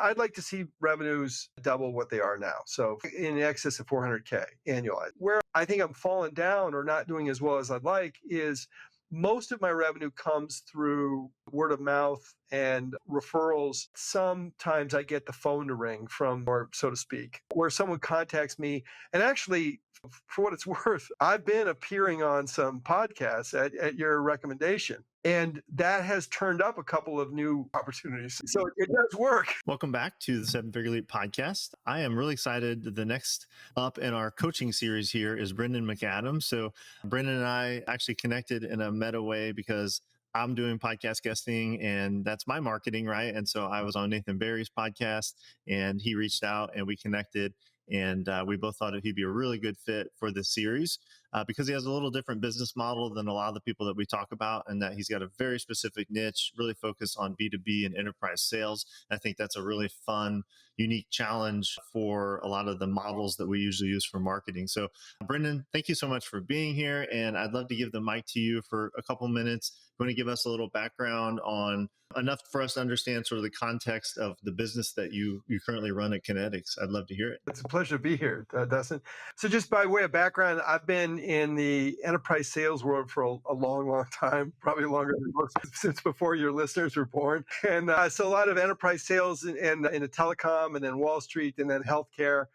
I'd like to see revenues double what they are now. So in excess of 400K annualized. Where I think I'm falling down or not doing as well as I'd like is most of my revenue comes through word of mouth and referrals. Sometimes I get the phone to ring from, or so to speak, where someone contacts me. And actually, for what it's worth, I've been appearing on some podcasts at your recommendation. And that has turned up a couple of new opportunities. So it does work. Welcome back to the Seven Figure Leap podcast. I am really excited that the next up in our coaching series here is Brendan McAdams. So Brendan and I actually connected in a meta way because I'm doing podcast guesting and that's my marketing, right? And so I was on Nathan Barry's podcast and he reached out and we connected. And we both thought that he'd be a really good fit for this series because he has a little different business model than a lot of the people that we talk about, and that he's got a very specific niche, really focused on B2B and enterprise sales. I think that's a really fun, unique challenge for a lot of the models that we usually use for marketing. So, Brendan, thank you so much for being here. And I'd love to give the mic to you for a couple minutes. You want to give us a little background on enough for us to understand sort of the context of the business that you currently run at Kiinetics. I'd love to hear it. It's a pleasure to be here, Dustin. So just by way of background, I've been in the enterprise sales world for a long, long time, probably longer than most, since before your listeners were born. And so a lot of enterprise sales in the telecom and then Wall Street and then healthcare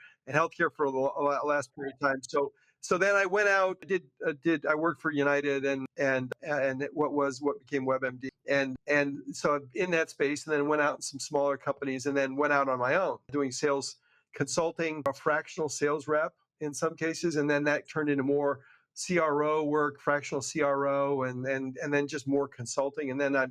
for the last period of time. So then I went out, I worked for United and what became WebMD. And so in that space, and then went out in some smaller companies and then went out on my own doing sales consulting, a fractional sales rep in some cases. And then that turned into more CRO work, fractional CRO, and then just more consulting. And then I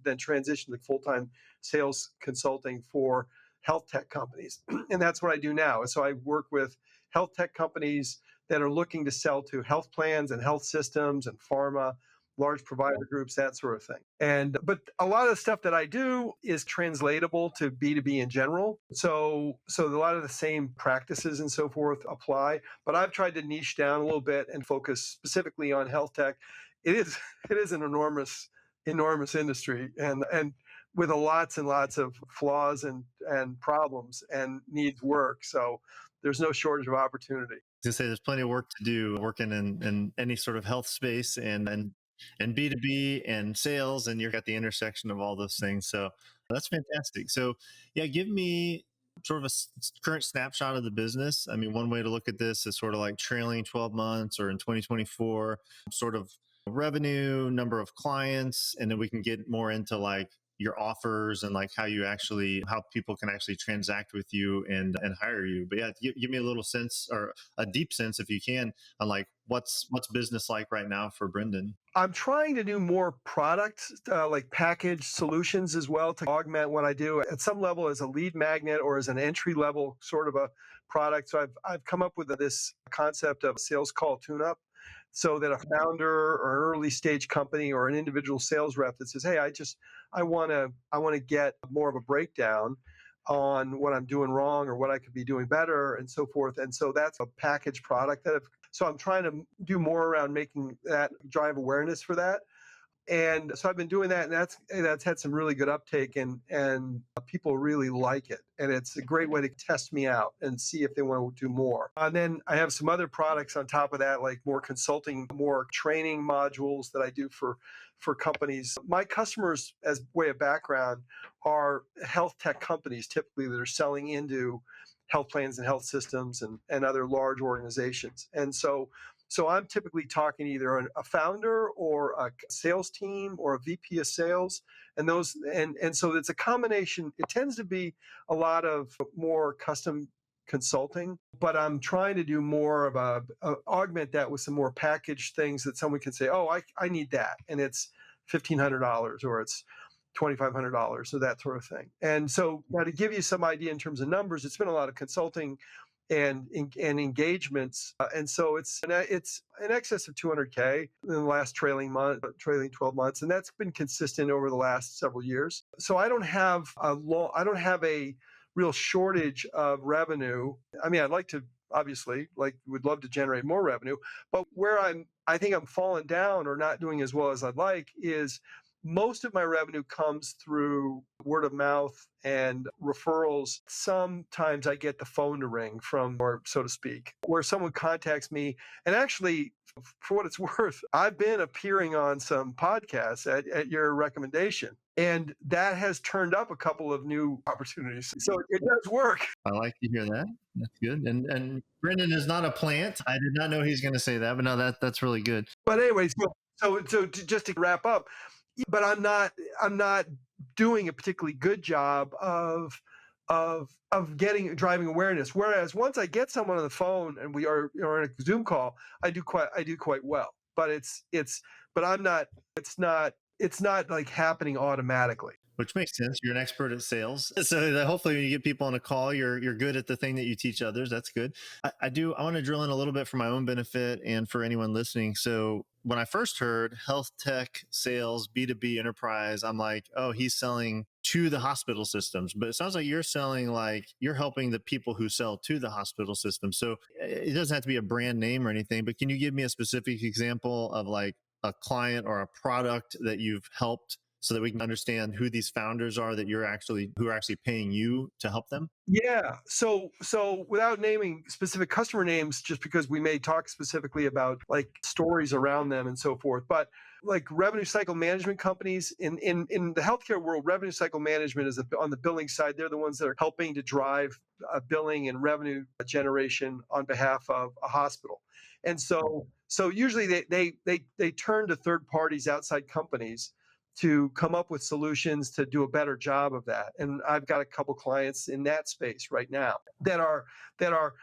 then transitioned to full-time sales consulting for health tech companies. And that's what I do now. So I work with health tech companies that are looking to sell to health plans and health systems and pharma, large provider groups, that sort of thing. But a lot of the stuff that I do is translatable to B2B in general. So a lot of the same practices and so forth apply, but I've tried to niche down a little bit and focus specifically on health tech. It is an enormous industry and with lots and lots of flaws and problems and needs work. So there's no shortage of opportunity. To say there's plenty of work to do working in any sort of health space and B2B and sales, and you're at the intersection of all those things. So that's fantastic. So yeah, give me sort of a current snapshot of the business. I mean, one way to look at this is sort of like trailing 12 months or in 2024, sort of revenue, number of clients, and then we can get more into like your offers and like how people can actually transact with you and hire you. But yeah, give me a little sense or a deep sense if you can on like what's business like right now for Brendan. I'm trying to do more product, like package solutions as well to augment what I do at some level as a lead magnet or as an entry level sort of a product. So I've come up with this concept of sales call tune-up. So that a founder or an early stage company or an individual sales rep that says, "Hey, I want to get more of a breakdown on what I'm doing wrong or what I could be doing better and so forth." And so that's a package product so I'm trying to do more around making that drive awareness for that. And so I've been doing that, and that's had some really good uptake, and people really like it. And it's a great way to test me out and see if they want to do more. And then I have some other products on top of that, like more consulting, more training modules that I do for companies. My customers, as way of background, are health tech companies typically that are selling into health plans and health systems and other large organizations. And so I'm typically talking either a founder or a sales team or a VP of sales, and so it's a combination. It tends to be a lot of more custom consulting, but I'm trying to do more of augment that with some more packaged things that someone can say, "Oh, I need that," and it's $1,500 or it's $2,500 or that sort of thing. And so now to give you some idea in terms of numbers, it's been a lot of consulting and engagements, and so it's in excess of 200K in the last trailing 12 months, and that's been consistent over the last several years. So I don't have a real shortage of revenue. I mean, I'd like to obviously would love to generate more revenue, but where I think I'm falling down or not doing as well as I'd like is most of my revenue comes through word of mouth and referrals. Sometimes I get the phone to ring from, or so to speak, where someone contacts me. And actually, for what it's worth, I've been appearing on some podcasts at your recommendation. And that has turned up a couple of new opportunities. So it does work. I like to hear that. That's good. And Brendan is not a plant. I did not know he's going to say that, but no, that's really good. But anyway, just to wrap up, but I'm not doing a particularly good job of driving awareness. Whereas once I get someone on the phone and we are in a Zoom call, I do quite well. But it's not like happening automatically. Which makes sense. You're an expert at sales. So that hopefully when you get people on a call, you're good at the thing that you teach others. That's good. I want to drill in a little bit for my own benefit and for anyone listening. So when I first heard health tech sales, B2B enterprise, I'm like, oh, he's selling to the hospital systems. But it sounds like you're selling, like you're helping the people who sell to the hospital system. So it doesn't have to be a brand name or anything, but can you give me a specific example of like a client or a product that you've helped, so that we can understand who these founders are who are actually paying you to help them? Yeah. So without naming specific customer names, just because we may talk specifically about like stories around them and so forth, but like revenue cycle management companies in the healthcare world, revenue cycle management is on the billing side. They're the ones that are helping to drive billing and revenue generation on behalf of a hospital. And so usually they turn to third parties, outside companies, to come up with solutions to do a better job of that. And I've got a couple clients in that space right now that are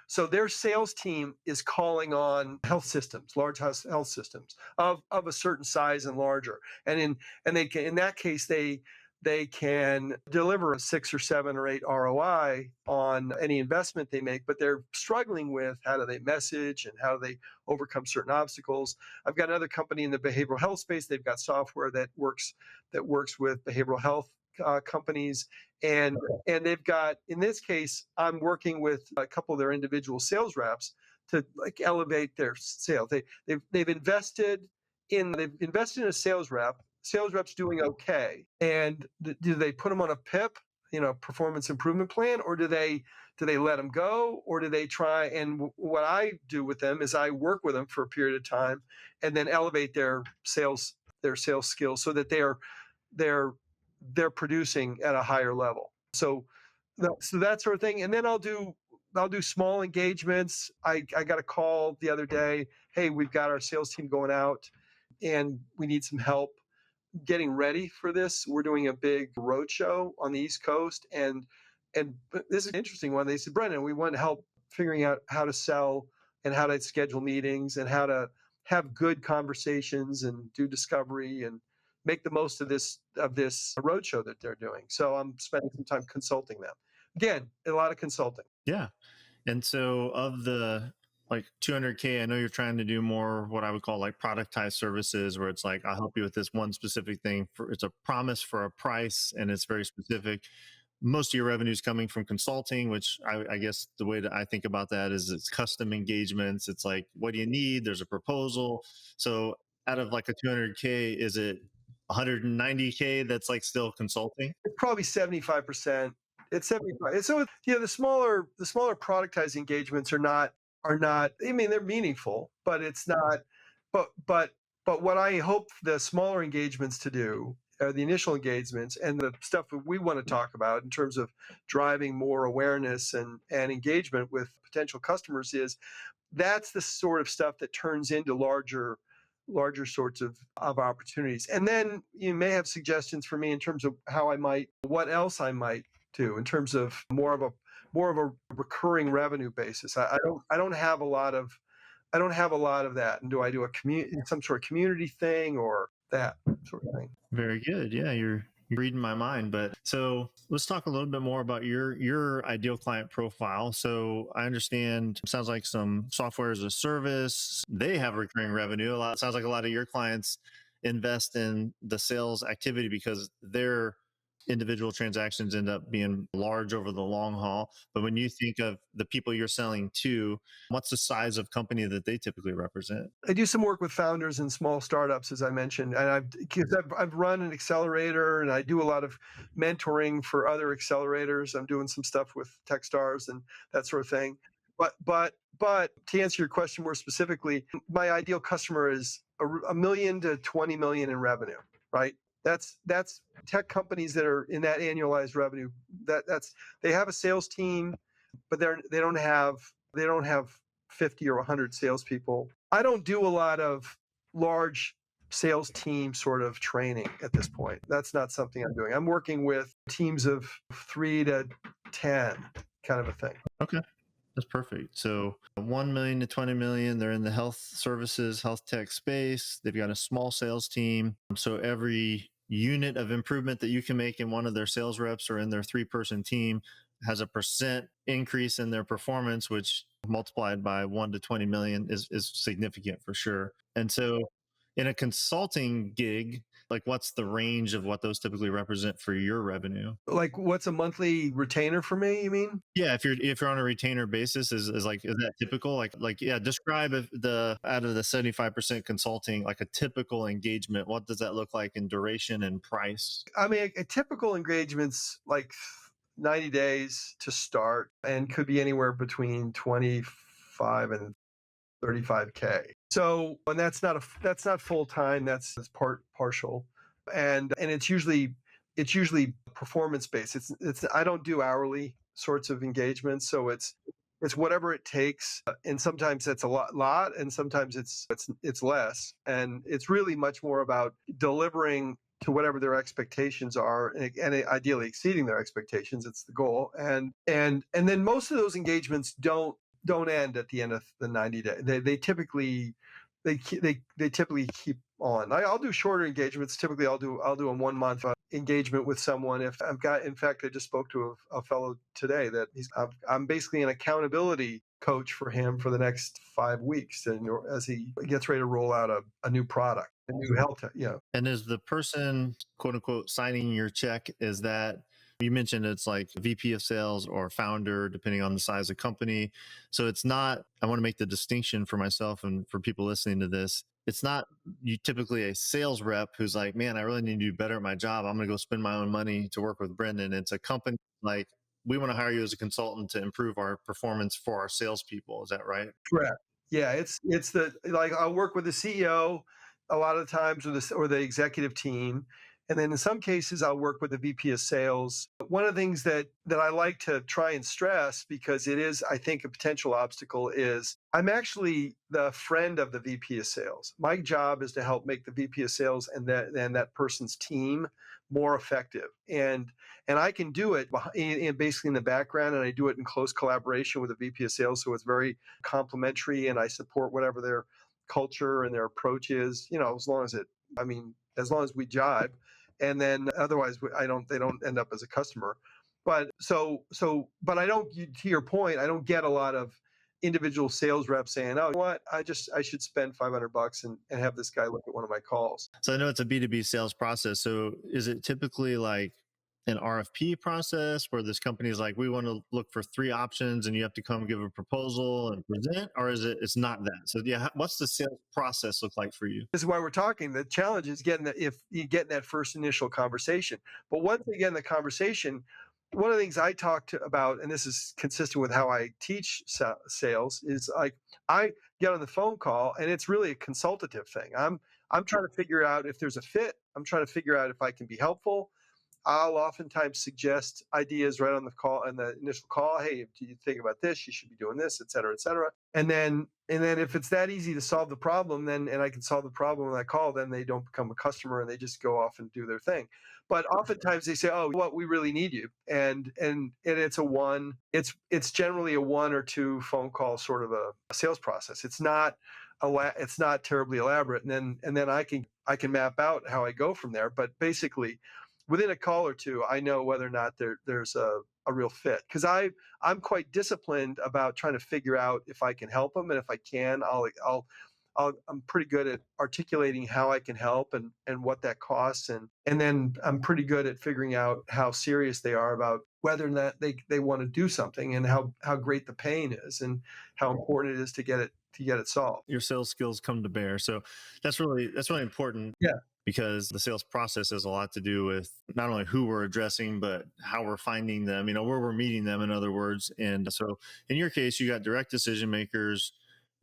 so their sales team is calling on health systems, large health systems of a certain size and larger. And in that case they can deliver a 6 or 7 or 8 ROI on any investment they make, but they're struggling with how do they message and how do they overcome certain obstacles. I've got another company in the behavioral health space. They've got software that works with behavioral health companies, and they've got, in this case, I'm working with a couple of their individual sales reps to like elevate their sales. They've invested in a sales rep. Sales rep's doing okay, and do they put them on a PIP, performance improvement plan, or do they let them go, or do they try? And what I do with them is I work with them for a period of time, and then elevate their sales skills so that they're producing at a higher level. So that sort of thing. And then I'll do small engagements. I got a call the other day. Hey, we've got our sales team going out, and we need some help getting ready for this. We're doing a big roadshow on the East Coast, and this is an interesting one. They said, Brendan, we want help figuring out how to sell and how to schedule meetings and how to have good conversations and do discovery and make the most of this roadshow that they're doing. So I'm spending some time consulting them. Again, a lot of consulting. Yeah. And so of the like 200K, I know you're trying to do more what I would call like productized services, where it's like, I'll help you with this one specific thing. It's a promise for a price and it's very specific. Most of your revenue is coming from consulting, which I guess the way that I think about that is it's custom engagements. It's like, what do you need? There's a proposal. So out of like a 200K, is it 190K that's like still consulting? It's probably 75%. It's 75. So the smaller productized engagements are not. I mean, they're meaningful, but it's not. But what I hope the smaller engagements to do are the initial engagements and the stuff that we want to talk about in terms of driving more awareness and engagement with potential customers. That's the sort of stuff that turns into larger sorts of opportunities. And then you may have suggestions for me in terms of what else I might do in terms of more of a recurring revenue basis. I don't have a lot of that. And do I do some sort of community thing or that sort of thing? Very good. Yeah, you're reading my mind. But so let's talk a little bit more about your ideal client profile. So I understand, it sounds like some software as a service, they have recurring revenue. It sounds like a lot of your clients invest in the sales activity because they're individual transactions end up being large over the long haul. But when you think of the people you're selling to, what's the size of company that they typically represent? I do some work with founders and small startups, as I mentioned, and I've run an accelerator, and I do a lot of mentoring for other accelerators. I'm doing some stuff with Techstars and that sort of thing. But to answer your question more specifically, my ideal customer is a million to 20 million in revenue, right? That's tech companies that are in that annualized revenue. That's they have a sales team, but they don't have 50 or 100 salespeople. I don't do a lot of large sales team sort of training at this point. That's not something I'm doing. I'm working with teams of 3 to 10, kind of a thing. Okay. That's perfect. So 1 million to 20 million, they're in the health services, health tech space. They've got a small sales team. So every unit of improvement that you can make in one of their sales reps or in their 3-person team has a percent increase in their performance, which multiplied by 1 to 20 million is significant for sure. And so in a consulting gig, like what's the range of what those typically represent for your revenue? Like, what's a monthly retainer for me, you mean? Yeah, if you're on a retainer basis, is that typical? Like yeah, describe if the out of the 75% consulting, like a typical engagement, what does that look like in duration and price? I mean, a typical engagement's like 90 days to start and could be anywhere between 25 and 35K. So, and that's not full time. That's partial, and it's usually performance based. It's I don't do hourly sorts of engagements, so it's whatever it takes, and sometimes that's a lot, and sometimes it's less, and it's really much more about delivering to whatever their expectations are, and ideally exceeding their expectations. It's the goal, and then most of those engagements don't end at the end of the 90 days. They typically they typically keep on. I'll do shorter engagements. Typically, I'll do a 1 month engagement with someone. If I've got, in fact, I just spoke to a fellow today that I'm basically an accountability coach for him for the next 5 weeks, and as he gets ready to roll out a new product, a new health. Yeah, And is the person, quote unquote, signing your check, is that you mentioned it's like VP of sales or founder, depending on the size of company. So it's not, I want to make the distinction for myself and for people listening to this. It's not you typically a sales rep who's like, man, I really need to do better at my job. I'm going to go spend my own money to work with Brendan. It's a company like, we want to hire you as a consultant to improve our performance for our salespeople. Is that right? correct. Yeah, it's the like I'll work with the CEO a lot of times, or the executive team, and then in some cases I'll work with the VP of sales. One of the things that I like to try and stress, because it is, I think, a potential obstacle, is I'm actually the friend of the VP of sales. My job is to help make the VP of sales and that person's team more effective, and I can do it basically in the background, and I do it in close collaboration with the VP of sales, so it's very complementary, and I support whatever their culture and their approach is, as long as we jive. And then otherwise they don't end up as a customer. But I don't, to your point, I don't get a lot of individual sales reps saying, oh, you know what, I should spend $500 and have this guy look at one of my calls. So I know it's a B2B sales process. So is it typically like an RFP process where this company is like, we want to look for 3 options and you have to come give a proposal and present, or it's not that? So yeah, what's the sales process look like for you? This is why we're talking. The challenge is getting that, if you get in that first initial conversation. But once they get in the conversation, one of the things I talked about, and this is consistent with how I teach sales, is like I get on the phone call, and it's really a consultative thing. I'm trying to figure out if there's a fit. I'm trying to figure out if I can be helpful. I'll oftentimes suggest ideas right on the call, in the initial call. Hey, do you think about this? You should be doing this, et cetera, et cetera. And then if it's that easy to solve the problem, and I can solve the problem when I call, then they don't become a customer and they just go off and do their thing. But oftentimes they say, "Oh, what, we really need you," and it's generally a 1 or 2 phone call sort of a sales process. It's not terribly elaborate, and then I can map out how I go from there. But basically, within a call or two, I know whether or not there's a real fit, because I'm quite disciplined about trying to figure out if I can help them, and if I can, I'm pretty good at articulating how I can help and what that costs, and then I'm pretty good at figuring out how serious they are about whether or not they want to do something, and how great the pain is, and how important it is to get it solved. Your sales skills come to bear. So that's really important, Yeah. because the sales process has a lot to do with not only who we're addressing, but how we're finding them, where we're meeting them, in other words. And so in your case, you got direct decision makers.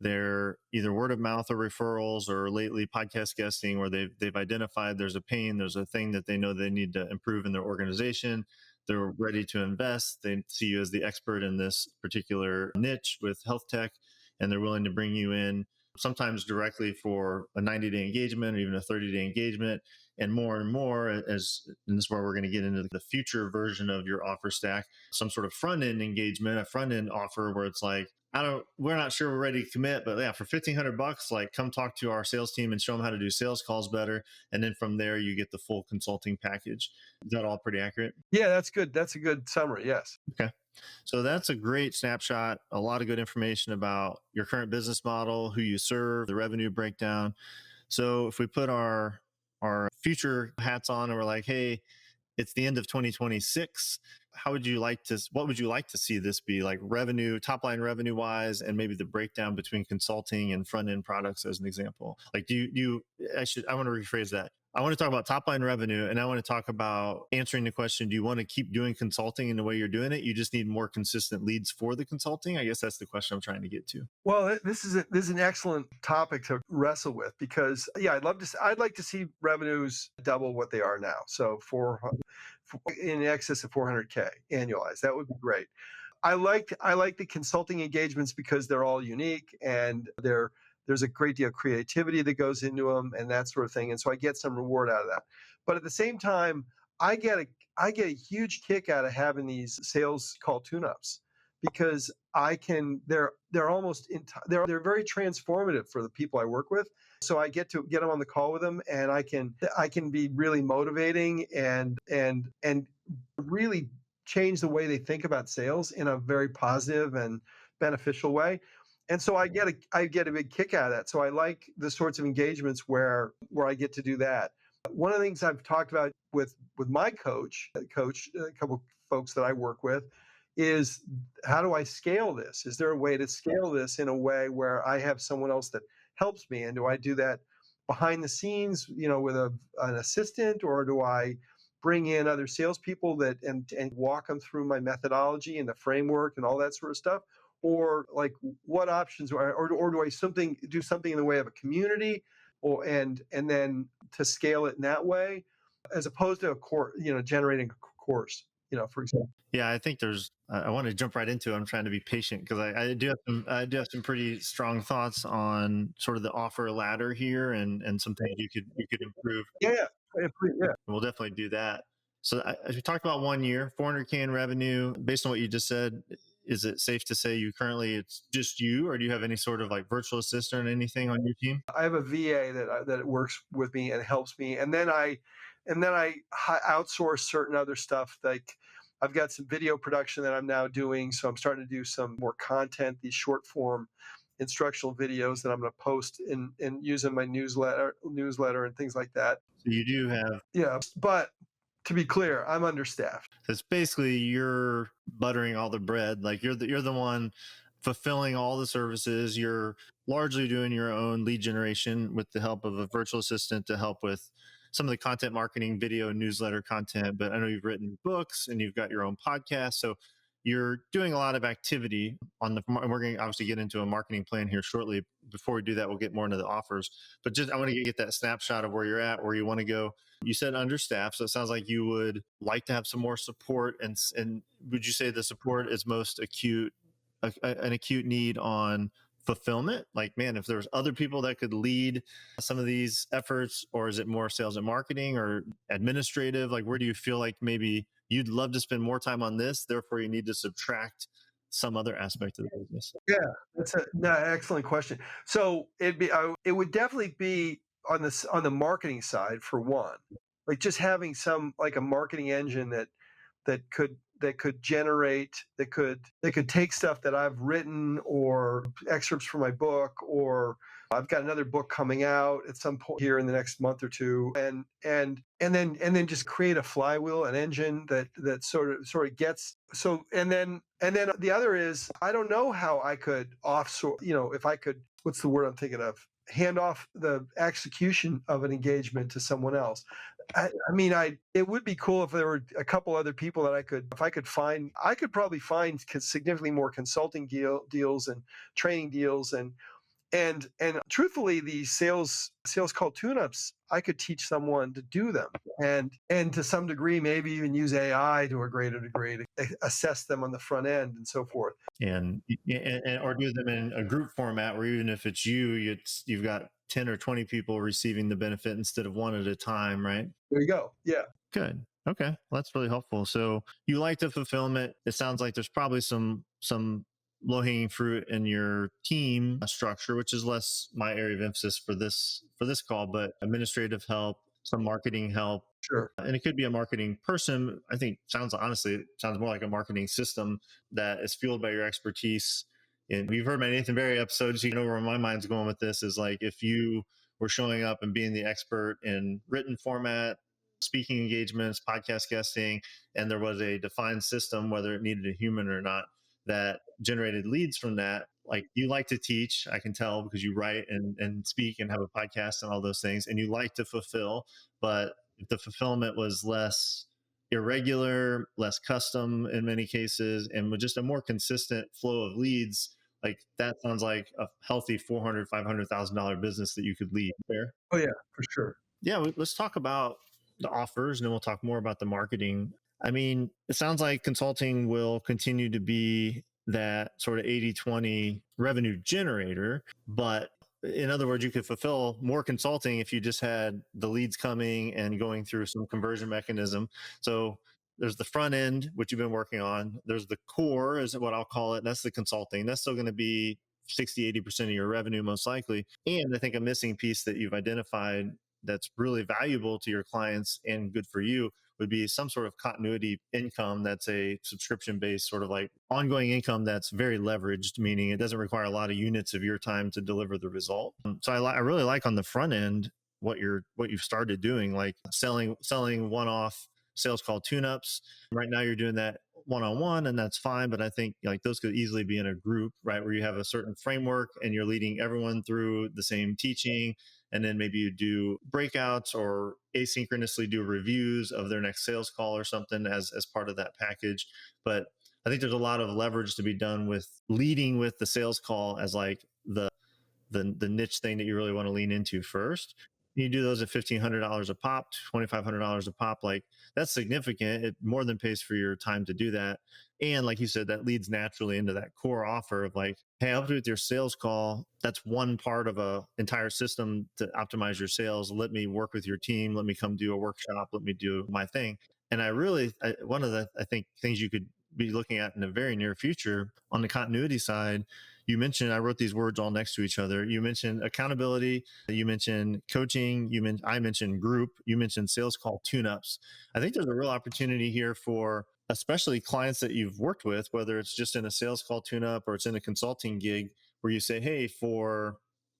They're either word of mouth or referrals, or lately podcast guesting, where they've identified there's a pain, there's a thing that they know they need to improve in their organization. They're ready to invest. They see you as the expert in this particular niche with health tech, and they're willing to bring you in, sometimes directly for a 90-day engagement or even a 30-day engagement. And more, as and this is where we're going to get into the future version of your offer stack, some sort of front end engagement, a front end offer where it's like, we're not sure we're ready to commit, but yeah, for $1,500, like, come talk to our sales team and show them how to do sales calls better. And then from there, you get the full consulting package. Is that all pretty accurate? Yeah, that's good. That's a good summary. Yes. Okay. So that's a great snapshot. A lot of good information about your current business model, who you serve, the revenue breakdown. So if we put our future hats on and we're like, hey, it's the end of 2026. What would you like to see this be, like, revenue, top line revenue wise, and maybe the breakdown between consulting and front end products as an example? Like, I want to rephrase that. I want to talk about top line revenue, and I want to talk about answering the question, do you want to keep doing consulting in the way you're doing it? You just need more consistent leads for the consulting. I guess that's the question I'm trying to get to. Well, this is an excellent topic to wrestle with, because yeah, I'd like to see revenues double what they are now. So in excess of 400K annualized. That would be great. I like the consulting engagements because they're all unique, and there's a great deal of creativity that goes into them and that sort of thing. And so I get some reward out of that. But at the same time, I get a I get a huge kick out of having these sales call tuneups, because they're almost they're very transformative for the people I work with. So I get to get them on the call with them, and I can be really motivating and really change the way they think about sales in a very positive and beneficial way. And so I get a big kick out of that. So I like the sorts of engagements where I get to do that. One of the things I've talked about with my coach, a couple folks that I work with, is how do I scale this? Is there a way to scale this in a way where I have someone else that helps me? And do I do that behind the scenes, with an assistant, or do I bring in other salespeople and walk them through my methodology and the framework and all that sort of stuff? Or, like, what options, or do I do something in the way of a community, and then to scale it in that way, as opposed to a course, generating a course, for example. Yeah, I think I want to jump right into it. I'm trying to be patient because I do have some pretty strong thoughts on sort of the offer ladder here, and some things you could improve. Yeah, yeah, yeah. We'll definitely do that. So as we talked about 1 year, 400K in revenue, based on what you just said, is it safe to say it's just you, or do you have any sort of like virtual assistant or anything on your team? I have a VA that works with me and helps me, and then I outsource certain other stuff. Like, I've got some video production that I'm now doing, so I'm starting to do some more content, these short form instructional videos that I'm going to post and use in my newsletter and things like that. So you do have. Yeah, but to be clear, I'm understaffed. It's basically you're buttering all the bread. Like, you're the one fulfilling all the services. You're largely doing your own lead generation with the help of a virtual assistant to help with some of the content marketing, video, newsletter content. But I know you've written books and you've got your own podcast. So you're doing a lot of activity and we're going to obviously get into a marketing plan here shortly. Before we do that, we'll get more into the offers, but just, I want to get that snapshot of where you're at, where you want to go. You said understaffed, so it sounds like you would like to have some more support. And would you say the support is most acute, an acute need on fulfillment? Like, man, if there's other people that could lead some of these efforts, or is it more sales and marketing or administrative? Like, where do you feel like maybe you'd love to spend more time on this, therefore you need to subtract some other aspect of the business? Yeah, that's excellent question. So it would definitely be on the marketing side, for one, like just having like a marketing engine that could generate that could take stuff that I've written, or excerpts from my book, or I've got another book coming out at some point here in the next month or two, and then just create a flywheel, an engine that sort of gets so. And then the other is, I don't know how I could offshore. If I could, what's the word I'm thinking of? Hand off the execution of an engagement to someone else. It would be cool if there were a couple other people that if I could find, I could probably find significantly more consulting deals and training deals and truthfully, these sales call tuneups, I could teach someone to do them, and to some degree, maybe even use AI to a greater degree to assess them on the front end and so forth. and or do them in a group format where even if it's you've got 10 or 20 people receiving the benefit instead of one at a time, right? There you go. Yeah. Good. Okay. Well, that's really helpful. So you like the fulfillment. It sounds like there's probably some low-hanging fruit in your team structure, which is less my area of emphasis for this call, but administrative help, some marketing help. Sure. And it could be a marketing person. I think honestly, it sounds more like a marketing system that is fueled by your expertise. And you've heard my Nathan Barry episodes. You know where my mind's going with this is like, if you were showing up and being the expert in written format, speaking engagements, podcast guesting, and there was a defined system, whether it needed a human or not, that generated leads from that. Like, you like to teach, I can tell, because you write and speak and have a podcast and all those things, and you like to fulfill, but if the fulfillment was less irregular, less custom in many cases, and with just a more consistent flow of leads, like that sounds like a healthy $400,000, $500,000 business that you could lead. Fair? Oh yeah, for sure. Yeah, let's talk about the offers, and then we'll talk more about the marketing. I mean, it sounds like consulting will continue to be that sort of 80-20 revenue generator, but in other words, you could fulfill more consulting if you just had the leads coming and going through some conversion mechanism. So there's the front end, which you've been working on. There's the core, is what I'll call it. And that's the consulting. That's still going to be 60-80% of your revenue, most likely. And I think a missing piece that you've identified that's really valuable to your clients and good for you would be some sort of continuity income that's a subscription based, sort of like ongoing income that's very leveraged, meaning it doesn't require a lot of units of your time to deliver the result. So I really like on the front end what you've started doing, like selling one-off sales call tuneups. Right now you're doing that one-on-one, and that's fine, but I think like those could easily be in a group, right, where you have a certain framework and you're leading everyone through the same teaching. And then maybe you do breakouts or asynchronously do reviews of their next sales call or something as part of that package. But I think there's a lot of leverage to be done with leading with the sales call as like the niche thing that you really want to lean into first. You do those at $1,500 a pop, $2,500 a pop. Like, that's significant. It more than pays for your time to do that. And like you said, that leads naturally into that core offer of like, hey, I'll help you with your sales call. That's one part of a entire system to optimize your sales. Let me work with your team. Let me come do a workshop. Let me do my thing. And one of the, I think, things you could be looking at in the very near future on the continuity side, you mentioned, I wrote these words all next to each other. You mentioned accountability. You mentioned coaching. I mentioned group. You mentioned sales call tuneups. I think there's a real opportunity here for especially clients that you've worked with, whether it's just in a sales call tuneup or it's in a consulting gig, where you say, hey, for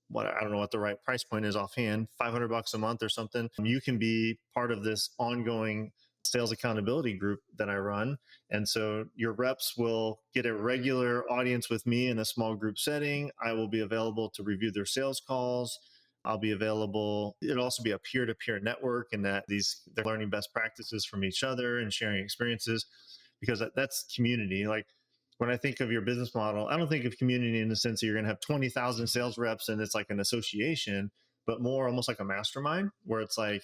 what, I don't know what the right price point is offhand, $500 a month or something, you can be part of this ongoing sales accountability group that I run. And so your reps will get a regular audience with me in a small group setting. I will be available to review their sales calls. I'll be available. It'll also be a peer-to-peer network, and that they're learning best practices from each other and sharing experiences, because that's community. Like, when I think of your business model, I don't think of community in the sense that you're going to have 20,000 sales reps and it's like an association, but more almost like a mastermind, where it's like,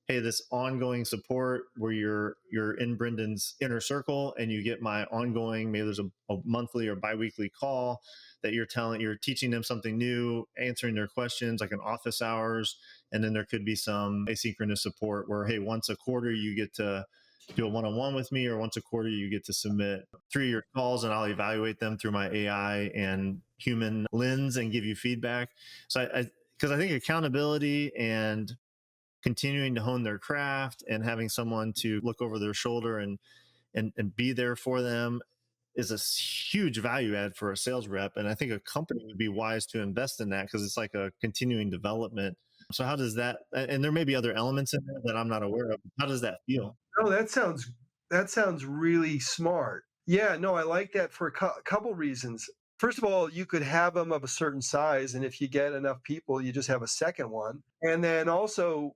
hey, this ongoing support where you're in Brendan's inner circle and you get my ongoing, maybe there's a monthly or biweekly call that you're teaching them something new, answering their questions like in office hours. And then there could be some asynchronous support where, hey, once a quarter you get to do a one-on-one with me, or once a quarter you get to submit 3 of your calls and I'll evaluate them through my AI and human lens and give you feedback. So because I think accountability and continuing to hone their craft and having someone to look over their shoulder and be there for them is a huge value add for a sales rep. And I think a company would be wise to invest in that because it's like a continuing development. So how does that, and there may be other elements in there that I'm not aware of. How does that feel? No, that sounds really smart. Yeah, no, I like that for a couple reasons. First of all, you could have them of a certain size, and if you get enough people, you just have a second one. And then also,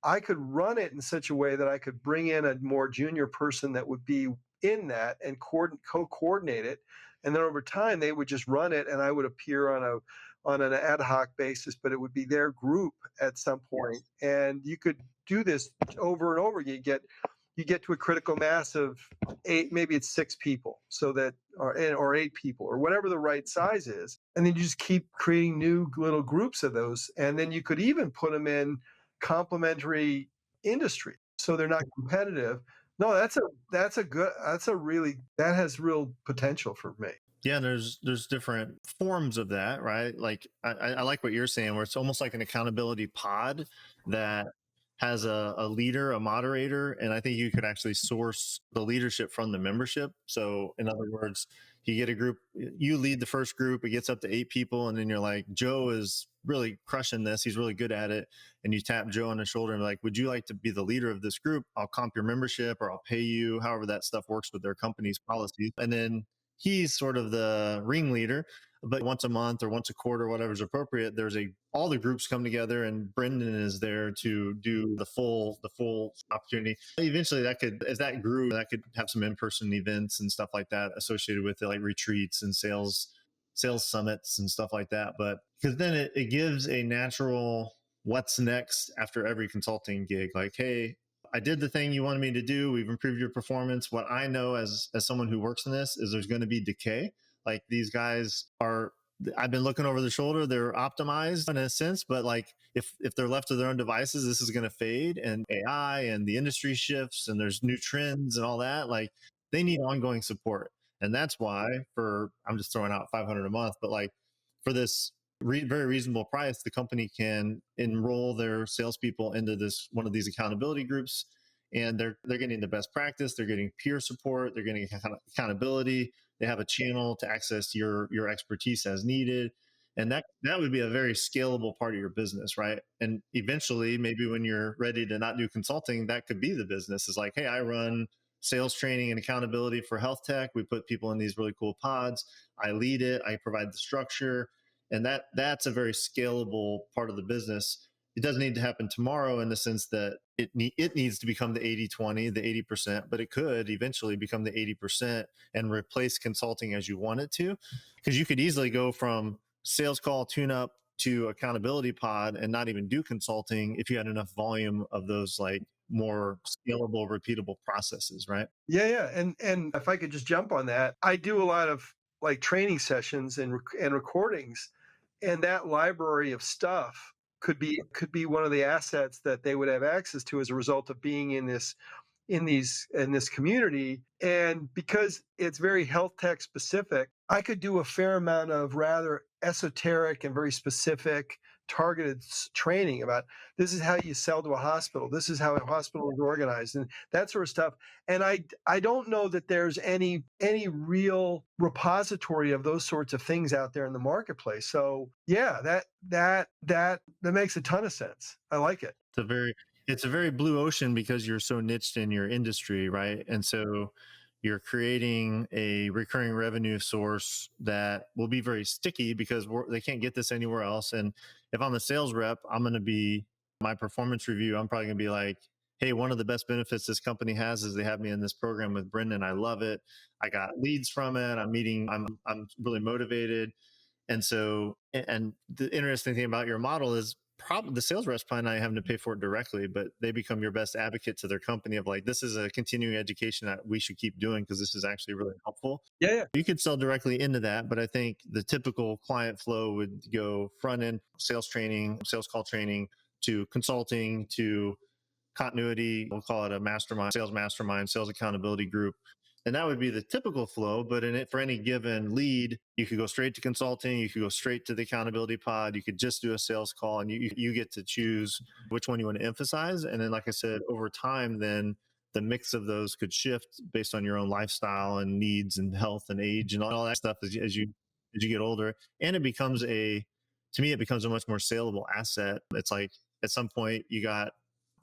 I could run it in such a way that I could bring in a more junior person that would be in that and co-coordinate it. And then over time, they would just run it, and I would appear on an ad hoc basis, but it would be their group at some point. And you could do this over and over. You get to a critical mass of eight, maybe it's 6 people, so that or 8 people or whatever the right size is, and then you just keep creating new little groups of those, and then you could even put them in complementary industry so they're not competitive. No, that has real potential for me. Yeah, there's different forms of that, right? Like I like what you're saying, where it's almost like an accountability pod that has a leader, a moderator, and I think you could actually source the leadership from the membership. So in other words, you get a group, you lead the first group, it gets up to 8 people, and then you're like, Joe is really crushing this, he's really good at it. And you tap Joe on the shoulder and be like, would you like to be the leader of this group? I'll comp your membership or I'll pay you, however that stuff works with their company's policies. And then he's sort of the ringleader, but once a month or once a quarter, whatever's appropriate, all the groups come together and Brendan is there to do the full opportunity. Eventually as that grew, that could have some in-person events and stuff like that associated with it, like retreats and sales summits and stuff like that. But because then it gives a natural what's next after every consulting gig. Like, hey, I did the thing you wanted me to do. We've improved your performance. What I know as someone who works in this is there's going to be decay. Like these guys I've been looking over the shoulder. They're optimized in a sense, but like if they're left to their own devices, this is going to fade, and AI and the industry shifts and there's new trends and all that. Like they need ongoing support. And that's why I'm just throwing out 500 a month, but like for this very reasonable price, the company can enroll their salespeople into one of these accountability groups, and they're getting the best practice. They're getting peer support. They're getting accountability. They have a channel to access your expertise as needed, and that would be a very scalable part of your business, right? And eventually, maybe when you're ready to not do consulting, that could be the business. Is like, hey, I run sales training and accountability for health tech. We put people in these really cool pods. I lead it. I provide the structure, and that's a very scalable part of the business. It doesn't need to happen tomorrow in the sense that it needs to become the 80-20, the 80%, but it could eventually become the 80% and replace consulting as you want it to. Because you could easily go from sales call tune up to accountability pod and not even do consulting if you had enough volume of those like more scalable, repeatable processes, right? Yeah. And if I could just jump on that, I do a lot of like training sessions and recordings, and that library of stuff could be one of the assets that they would have access to as a result of being in this community. And because it's very health tech specific, I could do a fair amount of rather esoteric and very specific targeted training about this is how you sell to a hospital, this is how a hospital is organized, and that sort of stuff. And I don't know that there's any real repository of those sorts of things out there in the marketplace. So yeah, that makes a ton of sense. I like it. It's a very blue ocean because you're so niched in your industry, right? And so you're creating a recurring revenue source that will be very sticky because they can't get this anywhere else. And if I'm a sales rep, I'm going to be my performance review. I'm probably going to be like, hey, one of the best benefits this company has is they have me in this program with Brendan. I love it. I got leads from it. I'm really motivated. And so, and the interesting thing about your model is probably the sales reps probably not having to pay for it directly, but they become your best advocate to their company of like, this is a continuing education that we should keep doing because this is actually really helpful. Yeah. You could sell directly into that, but I think the typical client flow would go front end sales training, sales call training to consulting to continuity. We'll call it a mastermind, sales accountability group. And that would be the typical flow. But for any given lead, you could go straight to consulting. You could go straight to the accountability pod. You could just do a sales call, and you get to choose which one you want to emphasize. And then, like I said, over time, then the mix of those could shift based on your own lifestyle and needs and health and age and all that stuff as you get older. And it becomes to me, it becomes a much more saleable asset. It's like at some point you got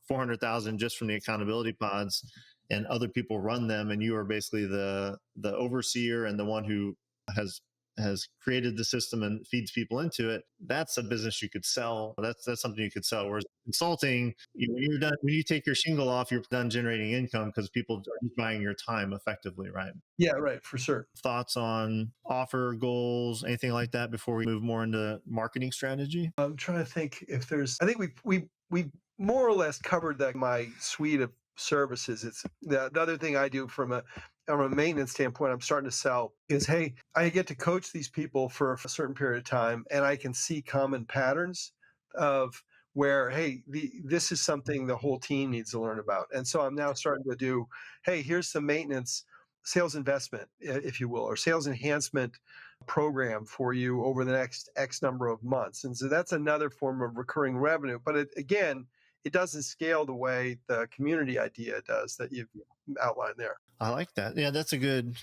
400,000 just from the accountability pods, and other people run them, and you are basically the overseer and the one who has created the system and feeds people into it. That's a business you could sell. That's something you could sell. Whereas consulting, when you're done, when you take your shingle off, you're done generating income because people are just buying your time effectively, right? Yeah, right, for sure. Thoughts on offer goals, anything like that before we move more into marketing strategy? I'm trying to think if there's. I think we more or less covered that my suite of services. It's the other thing I do from a maintenance standpoint. I'm starting to sell is, hey, I get to coach these people for a certain period of time, and I can see common patterns of where, hey, this is something the whole team needs to learn about. And so I'm now starting to do, hey, here's some maintenance sales investment, if you will, or sales enhancement program for you over the next X number of months. And so that's another form of recurring revenue. But again, it doesn't scale the way the community idea does that you've outlined there. I like that. Yeah, that's a good,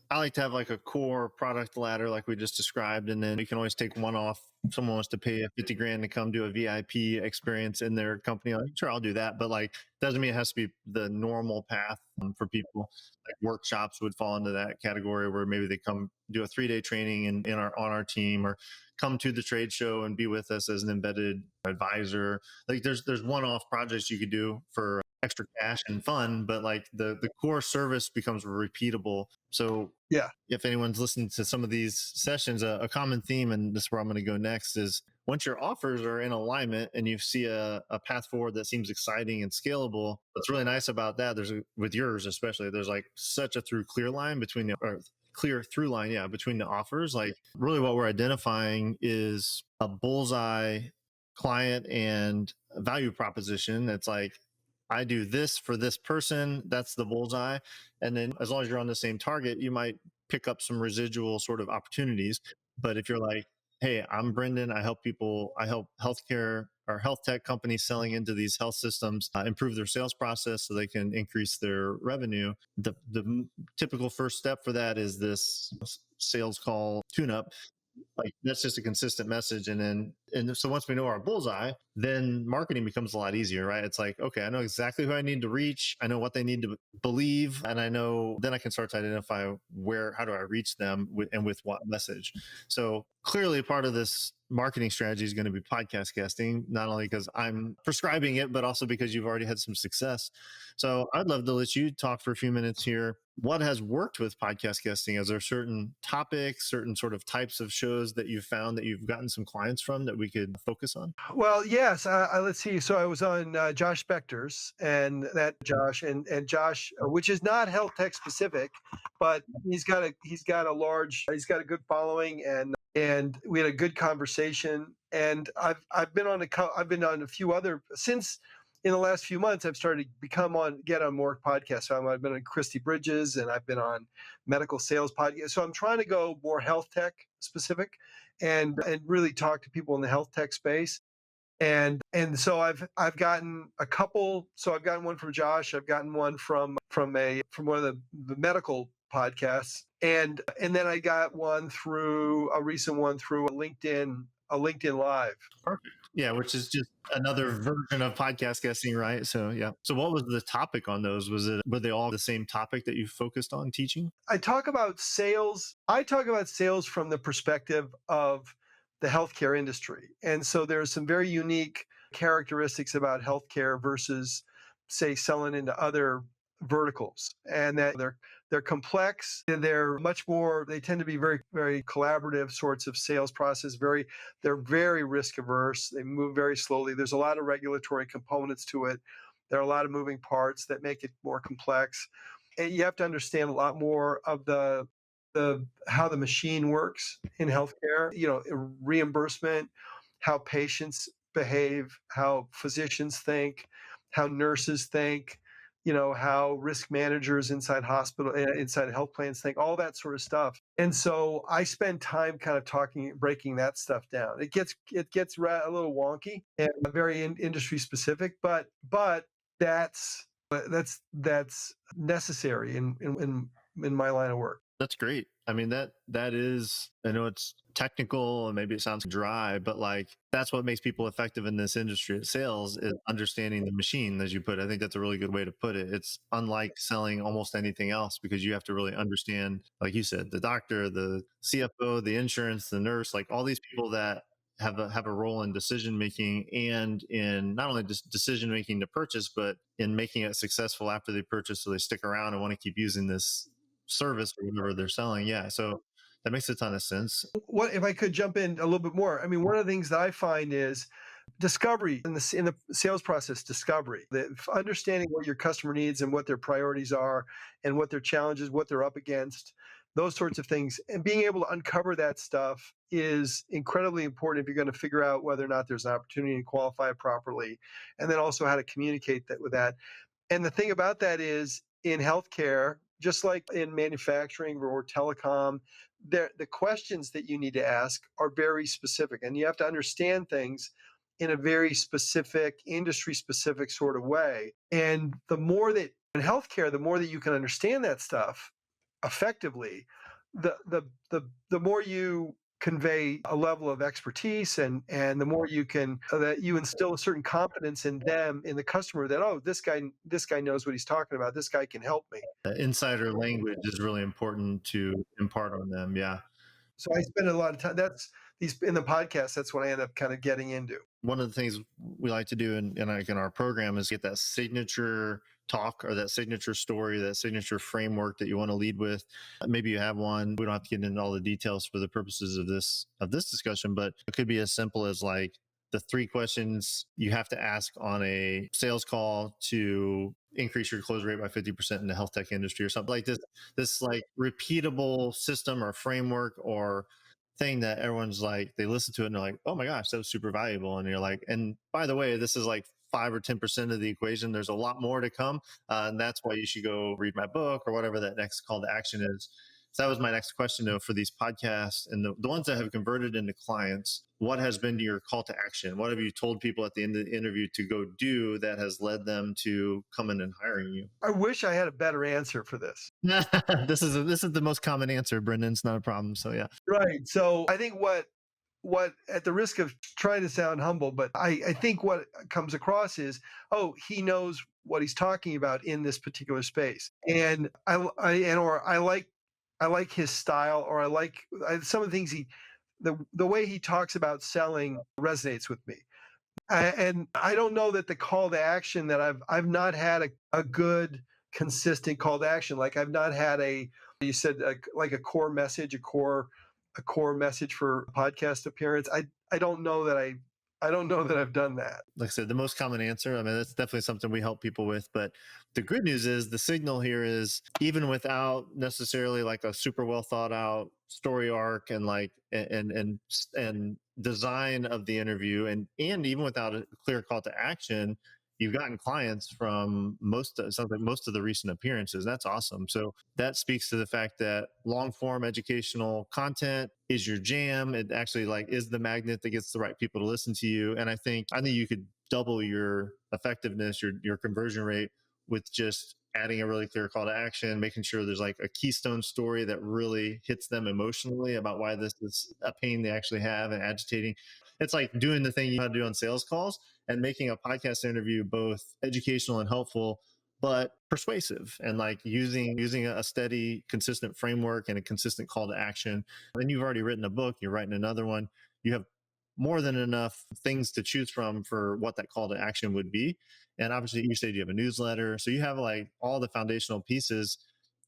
I like to have like a core product ladder like we just described. And then you can always take one off. If someone wants to pay 50 grand to come do a VIP experience in their company, I'm sure I'll do that. But like, doesn't mean it has to be the normal path for people. Like workshops would fall into that category where maybe they come do a 3-day training on our team, or come to the trade show and be with us as an embedded advisor. Like there's one-off projects you could do for extra cash and fun, but like the core service becomes repeatable. So Yeah. if anyone's listened to some of these sessions, a common theme, and this is where I'm going to go next, is once your offers are in alignment and you see a path forward that seems exciting and scalable, what's really nice about that, with yours especially, there's like such a clear line between clear through line, yeah, between the offers. Like really what we're identifying is a bullseye client and value proposition. It's like, I do this for this person, that's the bullseye. And then as long as you're on the same target, you might pick up some residual sort of opportunities. But if you're like, hey, I'm Brendan, I help healthcare or health tech companies selling into these health systems improve their sales process so they can increase their revenue. The typical first step for that is this sales call tune-up. Like that's just a consistent message. And so once we know our bullseye, then marketing becomes a lot easier, right? It's like, okay, I know exactly who I need to reach. I know what they need to believe. And then I can start to identify how do I reach them and with what message. So clearly part of this marketing strategy is going to be podcast guesting, not only because I'm prescribing it, but also because you've already had some success. So I'd love to let you talk for a few minutes here. What has worked with podcast guesting? Is there certain topics, certain sort of types of shows that you've found that you've gotten some clients from that we could focus on? Well, yes. Let's see. So I was on Josh Spector's, and that Josh and Josh, which is not health tech specific, but he's got a good following, and we had a good conversation. And I've been on a few other since. In the last few months, I've started to get on more podcasts. So I've been on Christy Bridges, and I've been on medical sales podcasts. So I'm trying to go more health tech specific, and really talk to people in the health tech space. And so I've gotten a couple. So I've gotten one from Josh. I've gotten one from one of the medical podcasts, and then I got a recent one through a LinkedIn Live. Perfect. Yeah, which is just another version of podcast guesting, right? So yeah. So what was the topic on those? Were they all the same topic that you focused on teaching? I talk about sales. I talk about sales from the perspective of the healthcare industry. And so there's some very unique characteristics about healthcare versus, say, selling into other verticals. And that they're complex, and they tend to be very, very collaborative sorts of sales process. They're very risk averse. They move very slowly. There's a lot of regulatory components to it. There are a lot of moving parts that make it more complex. And you have to understand a lot more of the how the machine works in healthcare, reimbursement, how patients behave, how physicians think, how nurses think, how risk managers inside inside health plans think, all that sort of stuff. And so I spend time kind of breaking that stuff down. It gets a little wonky and very industry specific, but that's But that's necessary in my line of work. That's great. I mean, that is, I know it's technical and maybe it sounds dry, but like that's what makes people effective in this industry at sales is understanding the machine, as you put it. I think that's a really good way to put it. It's unlike selling almost anything else because you have to really understand, like you said, the doctor, the CFO, the insurance, the nurse, like all these people that have a role in decision making and in not only just decision making to purchase, but in making it successful after they purchase, so they stick around and want to keep using this service or whatever they're selling. Yeah. So that makes a ton of sense. What if I could jump in a little bit more? I mean, one of the things that I find is discovery in the sales process. Discovery, understanding what your customer needs and what their priorities are, and what their challenges, what they're up against, those sorts of things, and being able to uncover that stuff is incredibly important if you're going to figure out whether or not there's an opportunity to qualify it properly, and then also how to communicate that with that. And the thing about that is in healthcare, just like in manufacturing or telecom, the questions that you need to ask are very specific, and you have to understand things in a very specific, industry specific sort of way. And the more that in healthcare, the more that you can understand that stuff effectively, the more you convey a level of expertise, and the more you can that you instill a certain confidence in them, in the customer, that this guy knows what he's talking about, this guy can help me. The insider language is really important to impart on them. Yeah. So I spend a lot of time, that's these in the podcast, that's what I end up kind of getting into. One of the things we like to do in our program is get that signature talk or that signature story, that signature framework that you want to lead with. Maybe you have one. We don't have to get into all the details for the purposes of this discussion, but it could be as simple as like the 3 questions you have to ask on a sales call to increase your close rate by 50% in the health tech industry or something like this like repeatable system or framework or thing that everyone's like, they listen to it and they're like, oh my gosh, that was super valuable. And you're like, and by the way, this is like 5 or 10% of the equation. There's a lot more to come. And that's why you should go read my book or whatever that next call to action is. So that was my next question though, for these podcasts and the ones that have converted into clients. What has been your call to action? What have you told people at the end of the interview to go do that has led them to come in and hiring you? I wish I had a better answer for this. This is the most common answer, Brendan. It's not a problem. So yeah. Right. So I think what at the risk of trying to sound humble, but I think what comes across is, oh, he knows what he's talking about in this particular space, and I like his style, or some of the things the way he talks about selling resonates with me. And I don't know that the call to action that I've not had a good consistent call to action. Like I've not had you said like a core message, a core message for podcast appearance. I don't know that I don't know that I've done that. Like I said, the most common answer, I mean, that's definitely something we help people with. But the good news is the signal here is even without necessarily like a super well thought out story arc and like and design of the interview, and even without a clear call to action, you've gotten clients from sounds like most of the recent appearances. That's awesome. So that speaks to the fact that long form educational content is your jam. It actually like is the magnet that gets the right people to listen to you. And I think you could double your effectiveness, your conversion rate with just adding a really clear call to action, making sure there's like a keystone story that really hits them emotionally about why this is a pain they actually have and agitating. It's like doing the thing you have to do on sales calls and making a podcast interview both educational and helpful, but persuasive, and like using a steady, consistent framework and a consistent call to action. And you've already written a book, you're writing another one. You have more than enough things to choose from for what that call to action would be. And obviously you said you have a newsletter. So you have like all the foundational pieces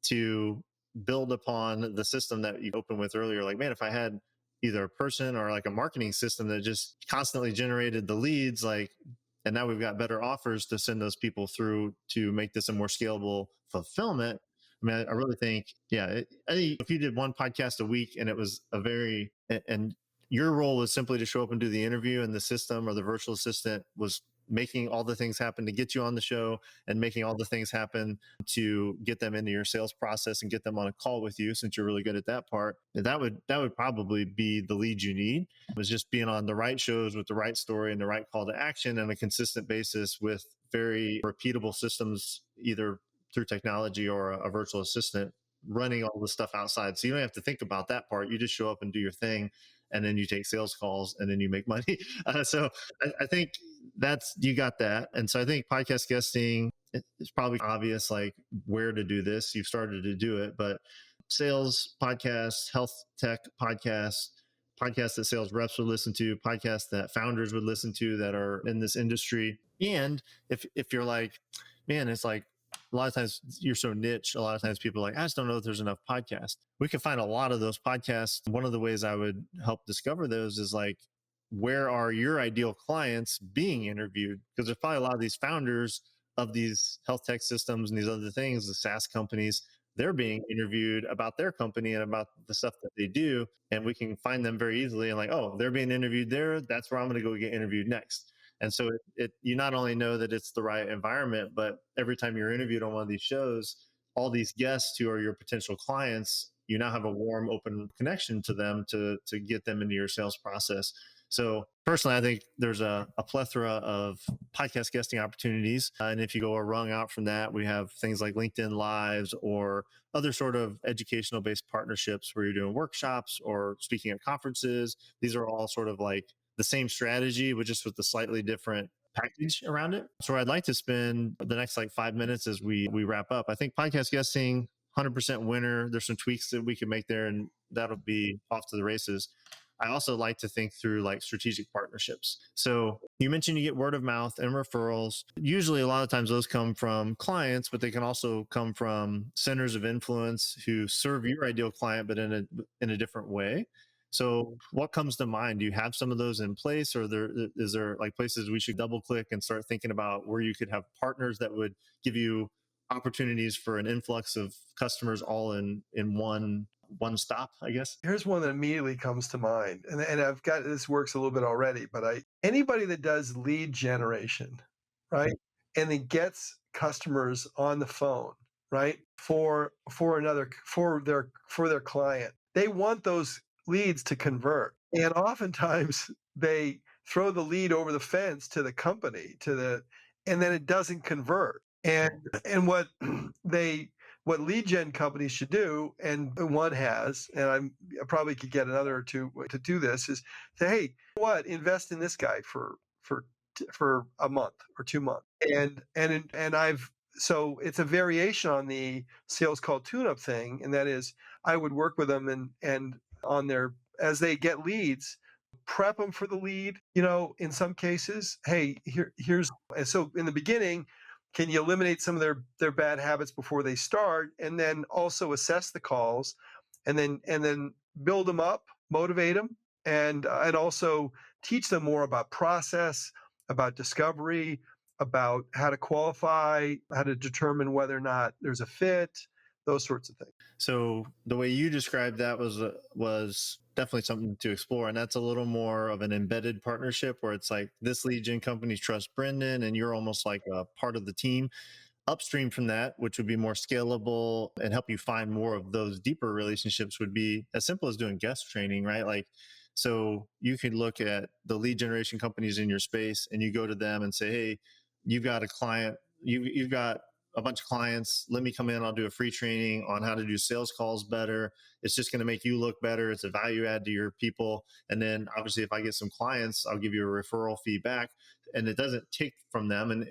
to build upon the system that you opened with earlier. Like, man, if I had either a person or like a marketing system that just constantly generated the leads, like, and now we've got better offers to send those people through to make this a more scalable fulfillment. I mean, I really think, yeah, I think if you did one podcast a week and it was and your role was simply to show up and do the interview, and the system or the virtual assistant was making all the things happen to get you on the show and making all the things happen to get them into your sales process and get them on a call with you, since you're really good at that part, that would probably be the lead you need, was just being on the right shows with the right story and the right call to action on a consistent basis with very repeatable systems, either through technology or a virtual assistant running all the stuff outside. So you don't have to think about that part. You just show up and do your thing, and then you take sales calls, and then you make money. So I think that's, you got that. And so I think podcast guesting, it's probably obvious like where to do this. You've started to do it, but sales podcasts, health tech podcasts, podcasts that sales reps would listen to, podcasts that founders would listen to that are in this industry. And if you're like, man, it's like a lot of times you're so niche, a lot of times people are like, I just don't know if there's enough podcasts. We can find a lot of those podcasts. One of the ways I would help discover those is like, where are your ideal clients being interviewed? Because there's probably a lot of these founders of these health tech systems and these other things, the SaaS companies, they're being interviewed about their company and about the stuff that they do. And we can find them very easily and like, oh, they're being interviewed there. That's where I'm going to go get interviewed next. And so you not only know that it's the right environment, but every time you're interviewed on one of these shows, all these guests who are your potential clients, you now have a warm, open connection to them to get them into your sales process. So personally, I think there's a plethora of podcast guesting opportunities. And if you go a rung out from that, we have things like LinkedIn Lives or other sort of educational based partnerships where you're doing workshops or speaking at conferences. These are all sort of like the same strategy, but just with a slightly different package around it. So I'd like to spend the next like 5 minutes as we wrap up. I think podcast guesting, 100% winner. There's some tweaks that we can make there, and that'll be off to the races. I also like to think through like strategic partnerships. So you mentioned you get word of mouth and referrals. Usually a lot of times those come from clients, but they can also come from centers of influence who serve your ideal client, but in a different way. So what comes to mind? Do you have some of those in place, or is there like places we should double click and start thinking about where you could have partners that would give you opportunities for an influx of customers all in one stop, I guess? Here's one that immediately comes to mind, and I've got this works a little bit already, but anybody that does lead generation, right, and then gets customers on the phone, right, for their client, they want those leads to convert, and oftentimes they throw the lead over the fence to the company, and then it doesn't convert, and what lead gen companies should do, and one has, and I probably could get another or two to do this, is say, hey, what, invest in this guy for a month or 2 months, and I've so it's a variation on the sales call tune-up thing, and that is I would work with them and on their as they get leads, prep them for the lead. In some cases, hey, here's and so in the beginning, can you eliminate some of their bad habits before they start, and then also assess the calls, and then build them up, motivate them, and also teach them more about process, about discovery, about how to qualify, how to determine whether or not there's a fit, those sorts of things. So the way you described that was definitely something to explore, and that's a little more of an embedded partnership where it's like this lead gen company trusts Brendan, and you're almost like a part of the team. Upstream from that, which would be more scalable and help you find more of those deeper relationships, would be as simple as doing guest training, right? Like, so you could look at the lead generation companies in your space and you go to them and say, hey, you've got a client, you've got a bunch of clients. Let me come in. I'll do a free training on how to do sales calls better. It's just going to make you look better. It's a value add to your people. And then obviously, if I get some clients, I'll give you a referral fee back. And it doesn't take from them. And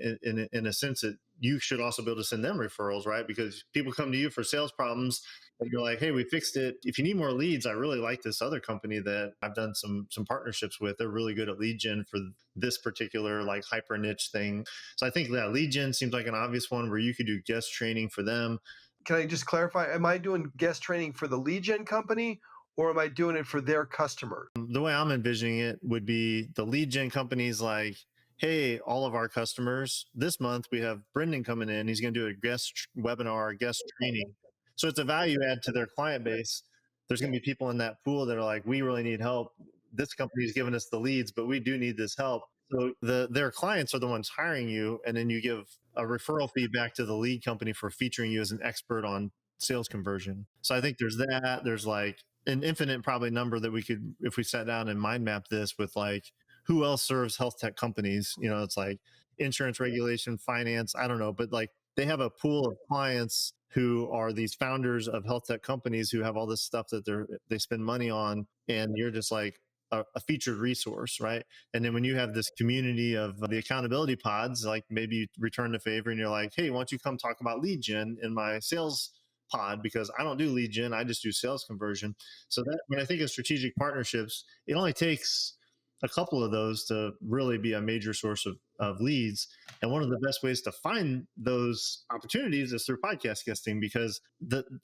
in a sense, you should also be able to send them referrals, right? Because people come to you for sales problems and you're like, hey, we fixed it. If you need more leads, I really like this other company that I've done some partnerships with. They're really good at lead gen for this particular like hyper niche thing. So I think that lead gen seems like an obvious one where you could do guest training for them. Can I just clarify? Am I doing guest training for the lead gen company, or am I doing it for their customer? The way I'm envisioning it would be the lead gen companies like, hey, all of our customers, this month we have Brendan coming in. He's going to do a guest webinar, guest training. So it's a value add to their client base. There's going to be people in that pool that are like, we really need help. This company is giving us the leads, but we do need this help. So their clients are the ones hiring you, and then you give a referral fee back to the lead company for featuring you as an expert on sales conversion. So I think there's that. There's like an infinite probably number that we could, if we sat down and mind map this with like, who else serves health tech companies? It's like insurance regulation, finance, I don't know, but like they have a pool of clients who are these founders of health tech companies who have all this stuff that they spend money on, and you're just like a featured resource, right? And then when you have this community of the accountability pods, like maybe you return the favor and you're like, hey, why don't you come talk about lead gen in my sales pod, because I don't do lead gen, I just do sales conversion. So that when I think of strategic partnerships, it only takes a couple of those to really be a major source of leads. And one of the best ways to find those opportunities is through podcast guesting, because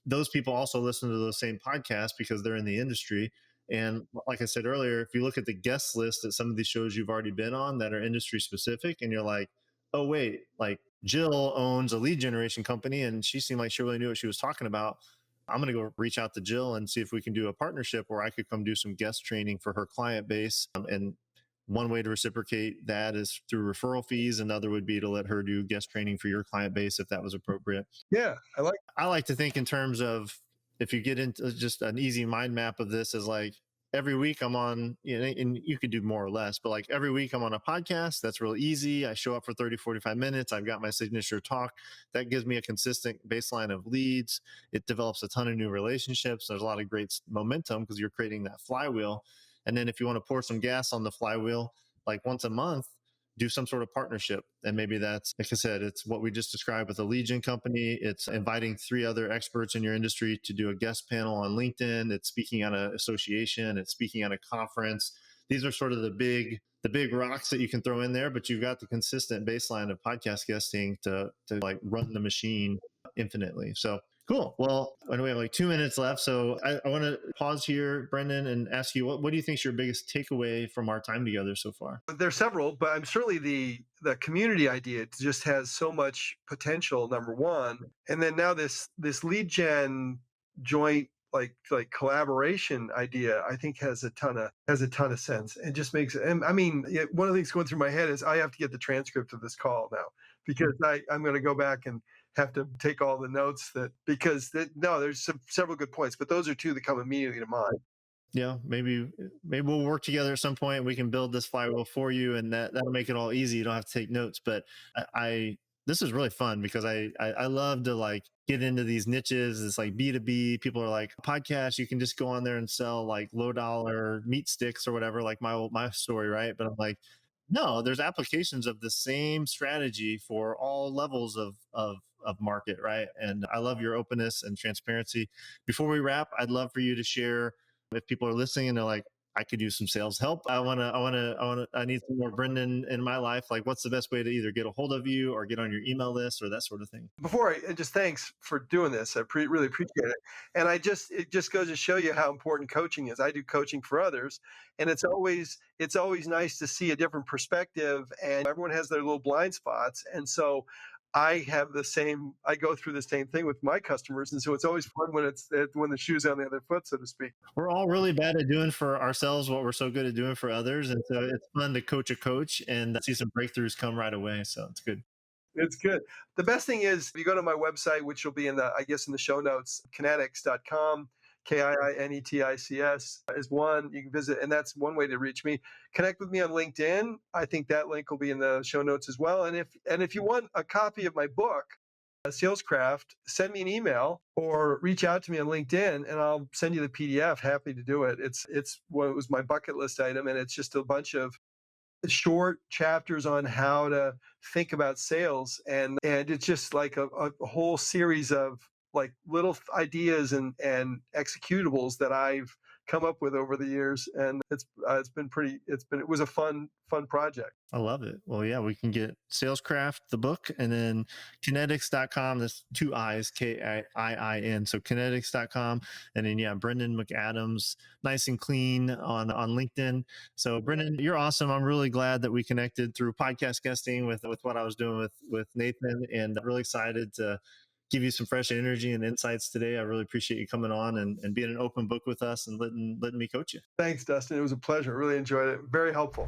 those people also listen to those same podcasts because they're in the industry. And like I said earlier, if you look at the guest list at some of these shows you've already been on that are industry specific, and you're like, oh, wait, like Jill owns a lead generation company and she seemed like she really knew what she was talking about. I'm going to go reach out to Jill and see if we can do a partnership where I could come do some guest training for her client base. And one way to reciprocate that is through referral fees. Another would be to let her do guest training for your client base if that was appropriate. Yeah, I like to think in terms of, if you get into just an easy mind map of this, is like every week I'm on, you know, and you could do more or less, but like every week I'm on a podcast. That's real easy. I show up for 30, 45 minutes. I've got my signature talk that gives me a consistent baseline of leads. It develops a ton of new relationships. There's a lot of great momentum because you're creating that flywheel. And then if you want to pour some gas on the flywheel, like once a month, do some sort of partnership. And maybe that's, like I said, it's what we just described with a lead gen company. It's inviting 3 other experts in your industry to do a guest panel on LinkedIn. It's speaking at an association. It's speaking at a conference. These are sort of the big rocks that you can throw in there, but you've got the consistent baseline of podcast guesting to like run the machine infinitely. So cool. Well, I know we have like 2 minutes left. So I want to pause here, Brendan, and ask you, what do you think is your biggest takeaway from our time together so far? there's several, but I'm certainly the community idea just has so much potential. Number one, and then now this lead gen joint like collaboration idea, I think has a ton of sense, and just makes. And I mean, one of the things going through my head is I have to get the transcript of this call now, because I'm going to go back and have to take all the notes no, there's several good points, but those are 2 that come immediately to mind. Yeah, maybe we'll work together at some point. We can build this flywheel for you, and that'll make it all easy. You don't have to take notes. But I this is really fun because I love to like get into these niches. It's like B2B. People are like, podcast, you can just go on there and sell like low dollar meat sticks or whatever, like my story, right? But I'm like, no, there's applications of the same strategy for all levels of market, right? And I love your openness and transparency. Before we wrap, I'd love for you to share, if people are listening and they're like, I could use some sales help. I need some more Brendan in my life. Like, what's the best way to either get a hold of you or get on your email list or that sort of thing? Before just thanks for doing this. I really appreciate it. And it just goes to show you how important coaching is. I do coaching for others, and it's always nice to see a different perspective. And everyone has their little blind spots, and so I go through the same thing with my customers, and so it's always fun when the shoe's on the other foot, so to speak. We're all really bad at doing for ourselves what we're so good at doing for others, and so it's fun to coach a coach and see some breakthroughs come right away. So it's good. It's good. The best thing is, if you go to my website, which will be in the show notes, kiinetics.com, Kiinetics is one. You can visit, and that's one way to reach me. Connect with me on LinkedIn. I think that link will be in the show notes as well. And if you want a copy of my book, Salescraft, send me an email or reach out to me on LinkedIn, and I'll send you the PDF. Happy to do it. It was my bucket list item, and it's just a bunch of short chapters on how to think about sales, and it's just like a whole series of like little ideas and executables that I've come up with over the years, and it was a fun project. I love it. Well, yeah, we can get Salescraft, the book, and then Kiinetics.com. That's 2 I's, Kiin. So Kiinetics.com. And then, yeah, Brendan McAdams, nice and clean on LinkedIn. So, Brendan, you're awesome. I'm really glad that we connected through podcast guesting with what I was doing with Nathan, and really excited to give you some fresh energy and insights today. I really appreciate you coming on and being an open book with us and letting me coach you. Thanks, Dustin. It was a pleasure. Really enjoyed it. Very helpful.